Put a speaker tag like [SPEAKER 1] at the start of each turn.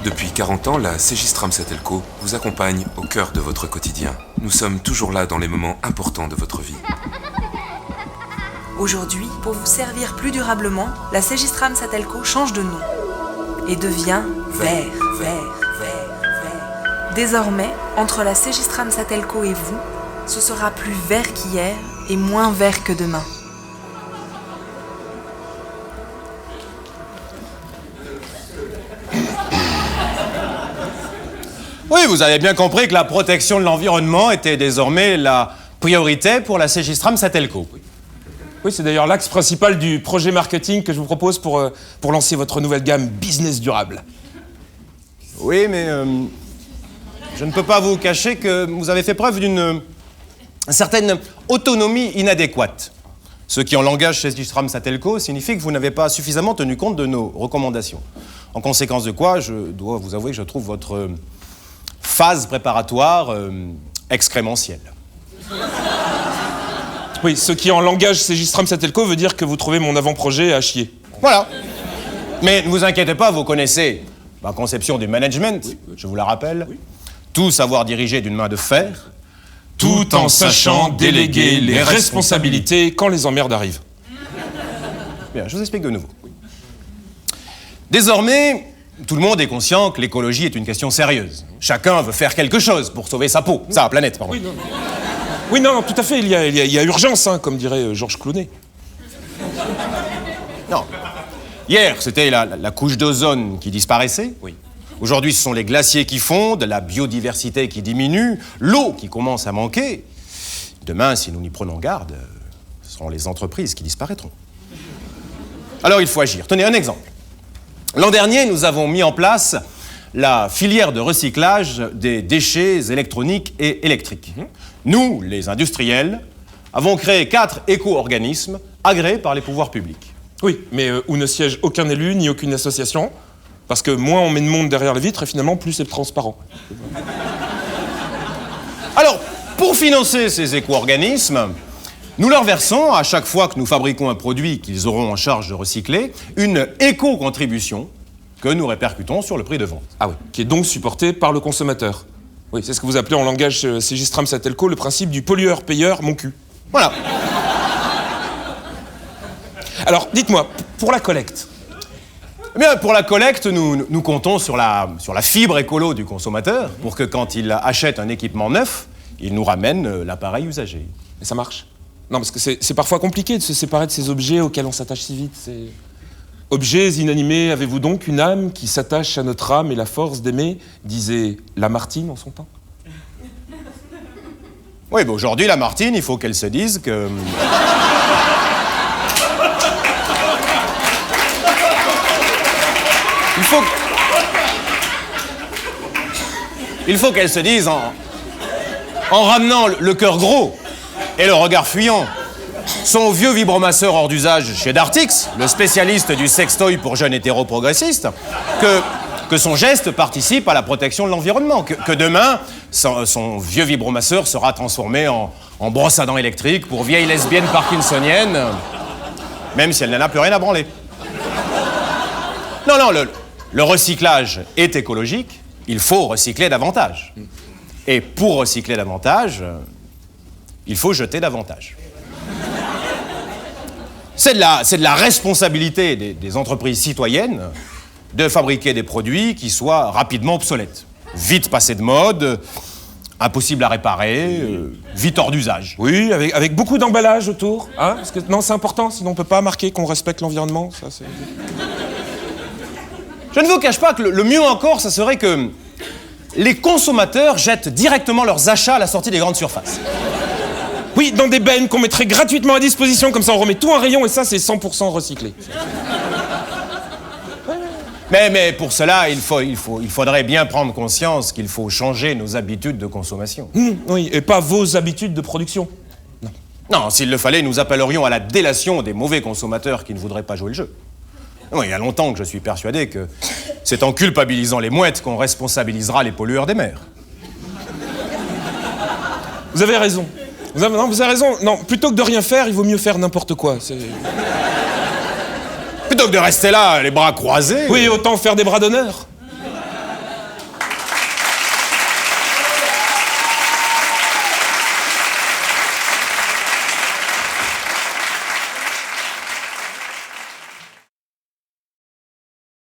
[SPEAKER 1] Depuis 40 ans, la Cegistram Satelco vous accompagne au cœur de votre quotidien. Nous sommes toujours là dans les moments importants de votre vie.
[SPEAKER 2] Aujourd'hui, pour vous servir plus durablement, la Cegistram Satelco change de nom et devient vert. Désormais, entre la Cegistram Satelco et vous, ce sera plus vert qu'hier et moins vert que demain.
[SPEAKER 3] Oui, vous avez bien compris que la protection de l'environnement était désormais la priorité pour la Cegistram Satelco.
[SPEAKER 4] Oui, c'est d'ailleurs l'axe principal du projet marketing que je vous propose pour lancer votre nouvelle gamme business durable.
[SPEAKER 3] Oui, mais je ne peux pas vous cacher que vous avez fait preuve d'une certaine autonomie inadéquate. Ce qui, en langage Cegistram Satelco, signifie que vous n'avez pas suffisamment tenu compte de nos recommandations. En conséquence de quoi, je dois vous avouer que je trouve votre phase préparatoire excrémentielle.
[SPEAKER 4] Oui, ce qui, en langage Cegistram Satelco, veut dire que vous trouvez mon avant-projet à chier.
[SPEAKER 3] Voilà. Mais ne vous inquiétez pas, vous connaissez ma conception du management, je vous la rappelle. Oui. Tout savoir diriger d'une main de fer,
[SPEAKER 4] tout en sachant déléguer les responsabilités quand les emmerdes arrivent.
[SPEAKER 3] Bien, je vous explique de nouveau. Désormais, tout le monde est conscient que l'écologie est une question sérieuse. Chacun veut faire quelque chose pour sauver sa peau, sa planète, pardon.
[SPEAKER 4] Oui, non, tout à fait, il y a urgence, hein, comme dirait Georges Clooney.
[SPEAKER 3] Non. Hier, c'était la couche d'ozone qui disparaissait.
[SPEAKER 4] Oui.
[SPEAKER 3] Aujourd'hui, ce sont les glaciers qui fondent, la biodiversité qui diminue, l'eau qui commence à manquer. Demain, si nous n'y prenons garde, ce seront les entreprises qui disparaîtront. Alors, il faut agir. Tenez un exemple. L'an dernier, nous avons mis en place la filière de recyclage des déchets électroniques et électriques. Nous, les industriels, avons créé 4 éco-organismes agréés par les pouvoirs publics.
[SPEAKER 4] Oui, mais où ne siège aucun élu ni aucune association, parce que moins on met de monde derrière les vitres et finalement plus c'est transparent.
[SPEAKER 3] Alors, pour financer ces éco-organismes, nous leur versons, à chaque fois que nous fabriquons un produit qu'ils auront en charge de recycler, une éco-contribution que nous répercutons sur le prix de vente.
[SPEAKER 4] Ah oui, qui est donc supportée par le consommateur. Oui, c'est ce que vous appelez en langage Cegistram Satelco le principe du pollueur-payeur, mon cul.
[SPEAKER 3] Voilà.
[SPEAKER 4] Alors, dites-moi, pour la collecte.
[SPEAKER 3] Eh bien, pour la collecte, nous comptons sur la fibre écolo du consommateur pour que quand il achète un équipement neuf, il nous ramène l'appareil usagé.
[SPEAKER 4] Et ça marche? Non, parce que c'est parfois compliqué de se séparer de ces objets auxquels on s'attache si vite. Objets inanimés, avez-vous donc une âme qui s'attache à notre âme et la force d'aimer, disait Lamartine en son temps?
[SPEAKER 3] Oui, mais aujourd'hui, Lamartine, il faut qu'elle se dise que... Il faut qu'elle se dise en ramenant le cœur gros et le regard fuyant. Son vieux vibromasseur hors d'usage chez Dartix, le spécialiste du sextoy pour jeunes hétéro-progressistes, que son geste participe à la protection de l'environnement, que demain, son vieux vibromasseur sera transformé en brosse à dents électrique pour vieille lesbienne parkinsonienne, même si elle n'en a plus rien à branler. Non, le recyclage est écologique, il faut recycler davantage. Et pour recycler davantage, il faut jeter davantage. C'est de la responsabilité des entreprises citoyennes de fabriquer des produits qui soient rapidement obsolètes, vite passés de mode, impossible à réparer, vite hors d'usage.
[SPEAKER 4] Oui, avec beaucoup d'emballage autour, hein, parce que non, c'est important, sinon on peut pas marquer qu'on respecte l'environnement. Ça, c'est...
[SPEAKER 3] Je ne vous cache pas que le mieux encore, ça serait que les consommateurs jettent directement leurs achats à la sortie des grandes surfaces.
[SPEAKER 4] Oui, dans des bennes qu'on mettrait gratuitement à disposition, comme ça on remet tout en rayon et ça c'est 100% recyclé.
[SPEAKER 3] Mais pour cela, il faudrait bien prendre conscience qu'il faut changer nos habitudes de consommation.
[SPEAKER 4] Oui, et pas vos habitudes de production.
[SPEAKER 3] Non, s'il le fallait, nous appellerions à la délation des mauvais consommateurs qui ne voudraient pas jouer le jeu. Non, il y a longtemps que je suis persuadé que c'est en culpabilisant les mouettes qu'on responsabilisera les pollueurs des mers.
[SPEAKER 4] Vous avez raison. Vous avez raison. Non, plutôt que de rien faire, il vaut mieux faire n'importe quoi.
[SPEAKER 3] Plutôt que de rester là, les bras croisés...
[SPEAKER 4] Oui, autant faire des bras d'honneur.